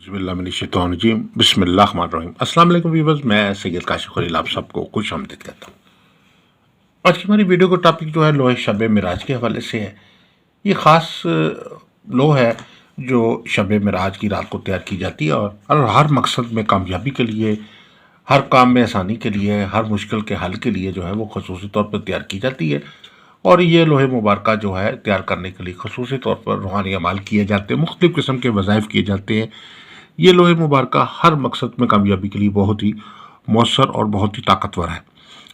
औज़ुबिल्लाहिमिनश्शैतानिर्रजीम बिस्मिल्लाहिर्रहमानिर्रहीम। अस्सलाम वालेकुम व्यूअर्स, मैं सैयद काशिफ खलील आप सबको खुश आमदीद कहता हूँ। आज की हमारी वीडियो का टॉपिक जो है लोहे शब मिराज के हवाले से है। ये ख़ास लो है जो शब मिराज की रात को तैयार की जाती है और हर मकसद में कामयाबी के लिए, हर काम में आसानी के लिए, हर मुश्किल के हल के लिए जो है वो खसूसी तौर पर तैयार की जाती है। और ये लोहे मुबारक जो है तैयार करने के लिए खसूसी तौर पर रूहानी अमाल किए जाते हैं, मुख्तलिफ़ किस्म के वज़ाइफ किए जाते हैं। ये लोहे मुबारक हर मकसद में कामयाबी के लिए बहुत ही मौसर और बहुत ही ताकतवर है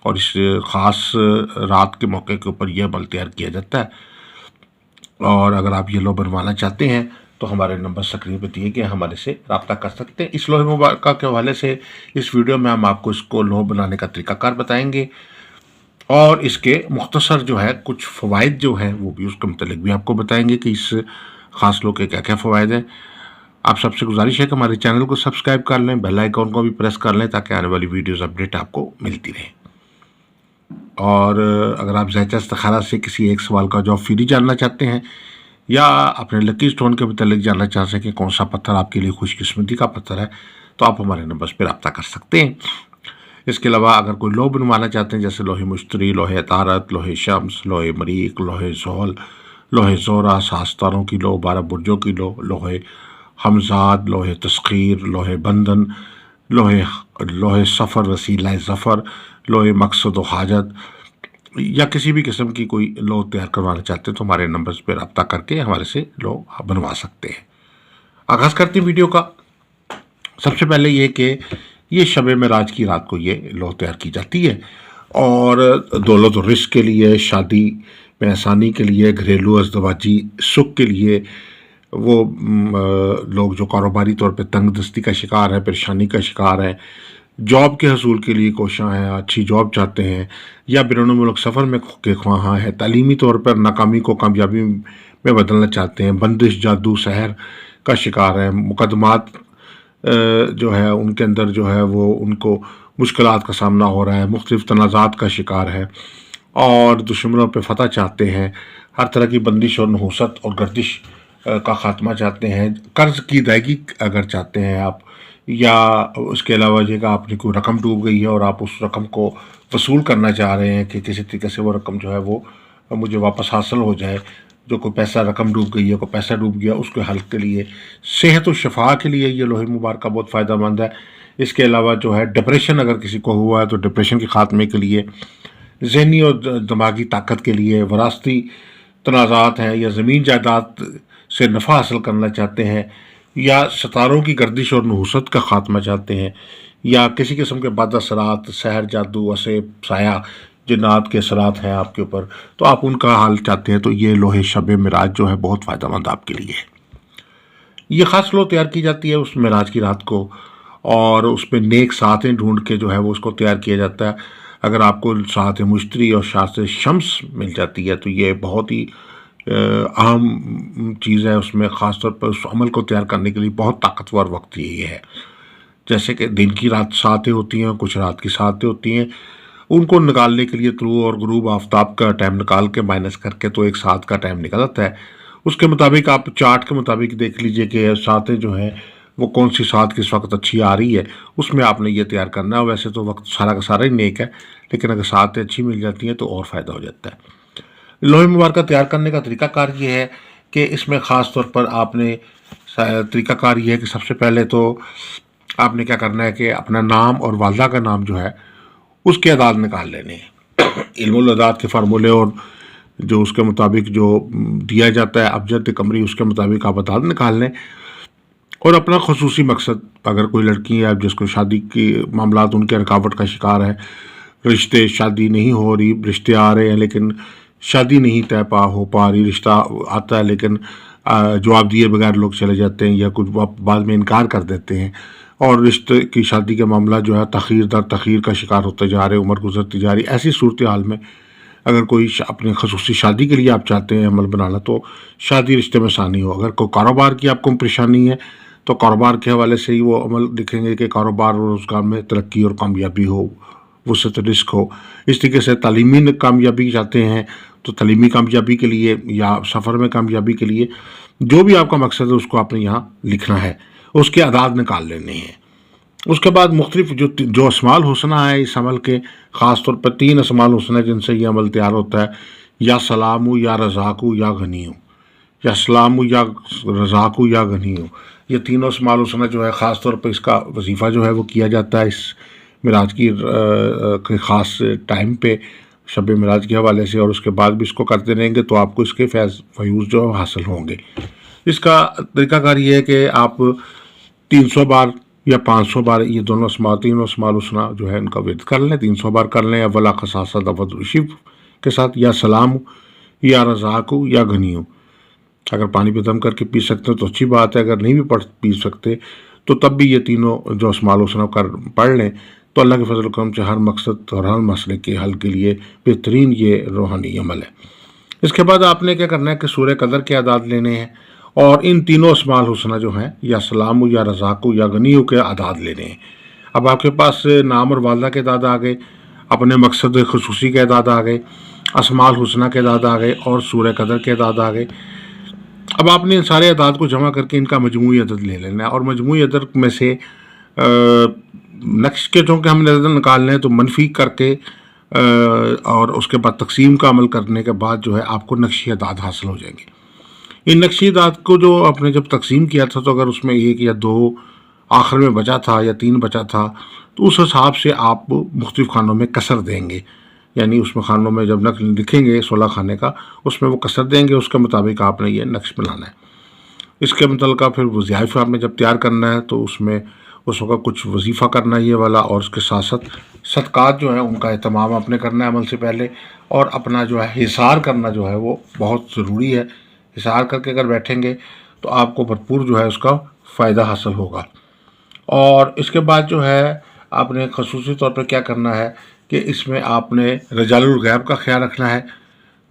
और इस ख़ास रात के मौके के ऊपर यह अमल तैयार किया जाता है। और अगर आप ये लो बनवाना चाहते हैं तो हमारे नंबर स्क्रीन पर दिए गए हमारे से रब्ता कर सकते हैं। इस लोहे मुबारक के हवाले से इस वीडियो में हम आपको इसको लोह बनाने का तरीक़ाकार बताएंगे और इसके मुख्तसर जो है कुछ फ़वाइद जो हैं वो भी उसके मुतल्लिक़ भी आपको बताएंगे कि इस ख़ास लो के क्या क्या फ़वाइद हैं। आप सबसे गुजारिश है कि हमारे चैनल को सब्सक्राइब कर लें, बेल आइकन को भी प्रेस कर लें ताकि आने वाली वीडियोस अपडेट आपको मिलती रहे। और अगर आप ज़ायचा इस्तिखारा से किसी एक सवाल का जवाब फ्री जानना चाहते हैं या अपने लकी स्टोन के मुतालिक जानना चाह सकें कौन सा पत्थर आपके लिए खुशकिस्मती का पत्थर है तो आप हमारे नंबर पर रब्ता कर सकते हैं। इसके अलावा अगर कोई लो बनवाना चाहते हैं जैसे लोहे मुश्तरी, लोहे तारत, लोहे शम्स, लोहे मरीक, लोहे ज़ोहल, लोहे ज़ोरा, सास्तारों की लो, 12 बुर्जों की लो, लोहे हमजाद, लोहे तस्खीर, लोहे बंधन, लोहे सफ़र वसीला ज़फ़र, लोहे मकसद व हाजत या किसी भी किस्म की कोई लो तैयार करवाना चाहते हैं तो हमारे नंबर्स पर रब्ता करके हमारे से लो बनवा सकते हैं। आगाज़ करते हैं वीडियो का। सबसे पहले ये कि ये शब मिराज की रात को ये लो तैयार की जाती है और दौलत और रिस्क के लिए, शादी में आसानी के लिए, घरेलू अज़दवाजी सुख के लिए, वो लोग जो कारोबारी तौर पे तंग दस्ती का शिकार है, परेशानी का शिकार है, जॉब के हसूल के लिए कोशां हैं, अच्छी जॉब चाहते हैं या बैरून मुल्क सफ़र में के ख्वाहां हैं, तालीमी तौर पर नाकामी को कामयाबी में बदलना चाहते हैं, बंदिश, जादू, सहर का शिकार है, मुकदमात जो है उनके अंदर जो है वो उनको मुश्किलात का सामना हो रहा है, मुख्तलिफ तनाज़ात का शिकार है और दुश्मनों पे फतह चाहते हैं, हर तरह की बंदिश और नहुसत और गर्दिश का ख़ात्मा चाहते हैं, कर्ज़ की अदायगी अगर चाहते हैं आप या उसके अलावा जगह आपने कोई रकम डूब गई है और आप उस रकम को वसूल करना चाह रहे हैं कि किसी तरीके से वो रकम जो है वो मुझे वापस हासिल हो जाए, जो कोई पैसा रकम डूब गई है, कोई पैसा डूब गया, उसके हल के लिए, सेहत और शफा के लिए ये लोहे मुबारक बहुत फ़ायदेमंद है। इसके अलावा जो है डिप्रेशन अगर किसी को हुआ है तो डिप्रेशन के ख़ात्मे के लिए, ज़हनी और दिमागी ताकत के लिए, वरासती तनाज़ात हैं या ज़मीन जायदाद से नफ़ा हासिल करना चाहते हैं या सितारों की गर्दिश और नहुसत का ख़ात्मा चाहते हैं या किसी किस्म के बद असरात, सहर, जादू, असेब, साया, जिन्नात के असरात हैं आपके ऊपर तो आप उनका हाल चाहते हैं तो ये लोहे शब मिराज जो है बहुत फ़ायदेमंद आपके लिए है। ये ख़ास लो तैयार की जाती है उस मिराज की रात को और उस पर नेक सातें ढूंढ के जो है वो उसको तैयार किया जाता है। अगर आपको सात मुश्तरी और सात शम्स मिल जाती है तो ये बहुत ही अहम चीज़ है। उसमें ख़ास तौर पर उस अमल को तैयार करने के लिए बहुत ताकतवर वक्त यही है। जैसे कि दिन की रात सातें होती हैं, कुछ रात की सातें होती हैं, उनको निकालने के लिए तुलू और गुरूब आफ्ताब का टाइम निकाल के माइनस करके तो एक सात का टाइम निकल आता है। उसके मुताबिक आप चार्ट के मुताबिक देख लीजिए कि सातें जो हैं वो कौन सी सात किस वक्त अच्छी आ रही है, उसमें आपने ये तैयार करना है। वैसे तो वक्त सारा का सारा ही नेक है, लेकिन अगर सातें अच्छी मिल जाती हैं तो और फ़ायदा हो जाता है। लोहे मुबारक तैयार करने का तरीक़ाकार ये है कि इसमें ख़ास तौर पर आपने तरीक़ाकार ये है कि सबसे पहले तो आपने क्या करना है कि अपना नाम और वालदा का नाम जो है उसके अदाद निकाल लेने हैं। इल्मुल अदाद के फार्मूले और जो उसके मुताबिक जो दिया जाता है अबजद कमरी, उसके मुताबिक आप अदाद निकाल लें और अपना खसूसी मकसद, अगर कोई लड़की है जिसको शादी की मामलात उनके रुकावट का शिकार है, रिश्ते शादी नहीं हो रही, रिश्ते आ रहे हैं लेकिन शादी नहीं तय हो पा रही, रिश्ता आता है लेकिन जवाब दिए बगैर लोग चले जाते हैं या कुछ बाद में इनकार कर देते हैं और रिश्ते की शादी का मामला जो है तख़ीर दर तख़ीर का शिकार होते जा रहे, उम्र गुजरती जा रही। ऐसी सूरत हाल में अगर कोई अपने खसूसी शादी के लिए आप चाहते हैं अमल बनाना तो शादी रिश्ते में आसानी हो। अगर कोई कारोबार की आपको परेशानी है तो कारोबार के हवाले से ही वो अमल दिखेंगे कि कारोबार और रोज़गार में तरक्की और कामयाबी हो, वुसअत रिस्क हो। इस तरीके से तालीमी कामयाबी चाहते हैं तो तालीमी कामयाबी के लिए या सफ़र में कामयाबी के लिए जो भी आपका मकसद है उसको आपने यहाँ लिखना है اس کے اعداد نکال لینے ہیں۔ اس کے بعد مختلف جو اسماء الحسنہ ہے اس عمل کے، خاص طور پر 3 اسماء الحسنہ جن سے یہ عمل تیار ہوتا ہے، یا سلام یا رزاق یا غنی، یا سلام یا رزاق یا غنی۔ یہ تینوں اسماء الحسنہ جو ہے خاص طور پر اس کا وظیفہ جو ہے وہ کیا جاتا ہے اس معراج کی خاص ٹائم پہ، شب معراج کے حوالے سے، اور اس کے بعد بھی اس کو کرتے رہیں گے تو آپ کو اس کے فیوز جو حاصل ہوں گے۔ اس کا طریقہ کار یہ ہے کہ آپ 300 بار یا 500 بار یہ تینوں اسماء الحسنہ جو ہے ان کا ورد کر لیں، 300 بار کر لیں، اولا خصاصہ دفعہ شف کے ساتھ، یا سلام یا رزاق یا غنی۔ اگر پانی پہ دم کر کے پی سکتے ہیں تو اچھی بات ہے، اگر نہیں بھی پی سکتے تو تب بھی یہ تینوں جو اسماء الحسنہ پڑھ لیں تو اللہ کے فضل و کرم سے ہر مقصد اور ہر مسئلے کے حل کے لیے بہترین یہ روحانی عمل ہے۔ اس کے بعد آپ نے کیا کرنا ہے کہ سورہ قدر کے اعداد لینے ہیں، اور ان تینوں اسماء الحسنہ جو ہیں، یا سلام یا رزاق یا غنی کے اعداد لینے ہیں۔ اب آپ کے پاس نام اور والدہ کے اعداد آ گئے، اپنے مقصد خصوصی کے اعداد آ گئے، اسماء الحسنہ کے اعداد آ گئے، اور سورہ قدر کے اعداد آ گئے۔ اب آپ نے ان سارے اعداد کو جمع کر کے ان کا مجموعی عدد لے لینا ہے، اور مجموعی عدد میں سے نقش کے چونکہ ہم نے عدد نکالنے ہیں تو منفی کر کے اور اس کے بعد تقسیم کا عمل کرنے کے بعد جو ہے آپ کو نقشی اعداد حاصل ہو جائیں گے۔ ان نقشی اعداد کو جو آپ نے جب تقسیم کیا تھا تو اگر اس میں 1 یا 2 آخر میں بچا تھا یا 3 بچا تھا تو اس حساب سے آپ مختلف خانوں میں کسر دیں گے، یعنی اس میں خانوں میں جب نقش لکھیں گے 16 خانے کا اس میں وہ کسر دیں گے، اس کے مطابق آپ نے یہ نقش بنانا ہے۔ اس کے متعلقہ پھر وظائف آپ نے جب تیار کرنا ہے تو اس میں اس وقت کچھ وظیفہ کرنا ہے یہ والا، اور اس کے ساتھ ساتھ صدقات جو ہیں ان کا اہتمام آپ نے کرنا ہے عمل سے پہلے، اور اپنا جو ہے حصار کرنا جو ہے وہ بہت ضروری ہے۔ حصار کر کے اگر بیٹھیں گے تو آپ کو بھرپور جو ہے اس کا فائدہ حاصل ہوگا۔ اور اس کے بعد جو ہے آپ نے خصوصی طور پر کیا کرنا ہے کہ اس میں آپ نے رجال الغیب کا خیال رکھنا ہے،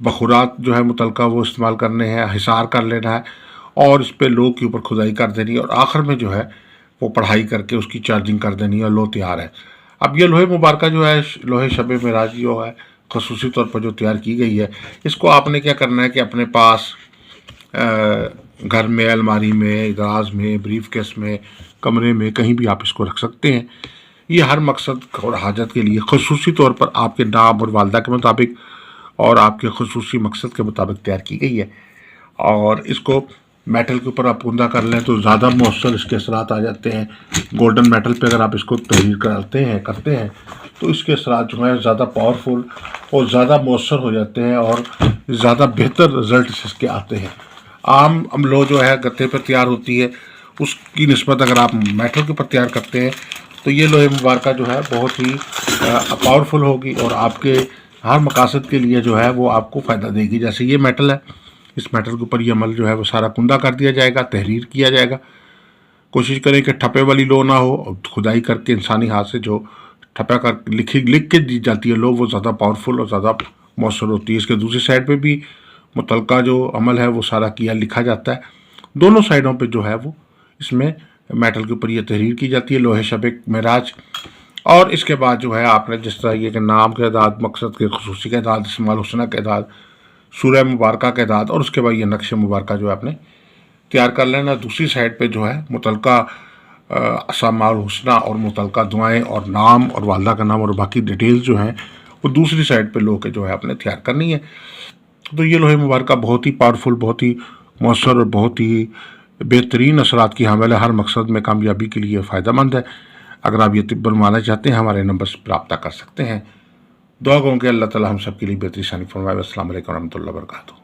بخورات جو ہے متعلقہ وہ استعمال کرنے ہیں، حصار کر لینا ہے، اور اس پہ لوہ کے اوپر کھدائی کر دینی ہے، اور آخر میں جو ہے وہ پڑھائی کر کے اس کی چارجنگ کر دینی ہے، اور لوہ تیار ہے۔ اب یہ لوہے مبارکہ جو ہے، لوہے شب معراج جو ہے خصوصی طور پر جو تیار کی گئی ہے، اس کو آپ نے کیا کرنا ہے کہ اپنے پاس گھر میں، الماری میں، دراز میں، بریف کیس میں، کمرے میں، کہیں بھی آپ اس کو رکھ سکتے ہیں۔ یہ ہر مقصد اور حاجت کے لیے خصوصی طور پر آپ کے نام اور والدہ کے مطابق اور آپ کے خصوصی مقصد کے مطابق تیار کی گئی ہے، اور اس کو میٹل کے اوپر آپ پوندہ کر لیں تو زیادہ مؤثر اس کے اثرات آ جاتے ہیں۔ گولڈن میٹل پہ اگر آپ اس کو تحریر کرتے ہیں تو اس کے اثرات جو ہیں زیادہ پاورفل اور زیادہ مؤثر ہو جاتے ہیں، اور زیادہ بہتر رزلٹ اس کے آتے ہیں۔ عام لوہ جو ہے گتے پر تیار ہوتی ہے، اس کی نسبت اگر آپ میٹل کے اوپر تیار کرتے ہیں تو یہ لوہے مبارکہ جو ہے بہت ہی پاورفل ہوگی، اور آپ کے ہر مقاصد کے لیے جو ہے وہ آپ کو فائدہ دے گی۔ جیسے یہ میٹل ہے، اس میٹل کے اوپر یہ عمل جو ہے وہ سارا کندہ کر دیا جائے گا، تحریر کیا جائے گا۔ کوشش کریں کہ ٹھپے والی لوہ نہ ہو، اور کھدائی کر کے انسانی ہاتھ سے جو ٹھپا کر لکھ کے دی جاتی ہے لوہ وہ زیادہ پاورفل اور زیادہ مؤثر ہوتی ہے۔ اس کے دوسری سائڈ پہ بھی متعلقہ جو عمل ہے وہ سارا لکھا جاتا ہے، دونوں سائڈوں پہ جو ہے وہ اس میں میٹل کے اوپر یہ تحریر کی جاتی ہے، لوہے شب معراج۔ اور اس کے بعد جو ہے آپ نے جس طرح یہ کہ نام کے اعداد، مقصد کے خصوصی کے اعداد، اسماء الحسنہ کے اعداد، سورہ مبارکہ کے اعداد، اور اس کے بعد یہ نقش مبارکہ جو ہے آپ نے تیار کر لینا۔ دوسری سائڈ پہ جو ہے متعلقہ اسماء الحسنہ اور متعلقہ دعائیں اور نام اور والدہ کا نام اور باقی ڈیٹیلز جو ہیں وہ دوسری سائڈ پہ لوہ کے جو ہے آپ نے تیار کرنی ہے۔ تو یہ لوہے مبارکہ بہت ہی پاورفل، بہت ہی مؤثر اور بہت ہی بہترین اثرات کی حامل ہے، ہر مقصد میں کامیابی کے لیے فائدہ مند ہے۔ اگر آپ یہ طب بنوانا چاہتے ہیں ہمارے نمبر پر رابطہ کر سکتے ہیں۔ دعا گوں کہ اللہ تعالی ہم سب کے لیے بہتری ثانی فرمائے۔ السلام علیکم ورحمۃ اللہ وبرکاتہ۔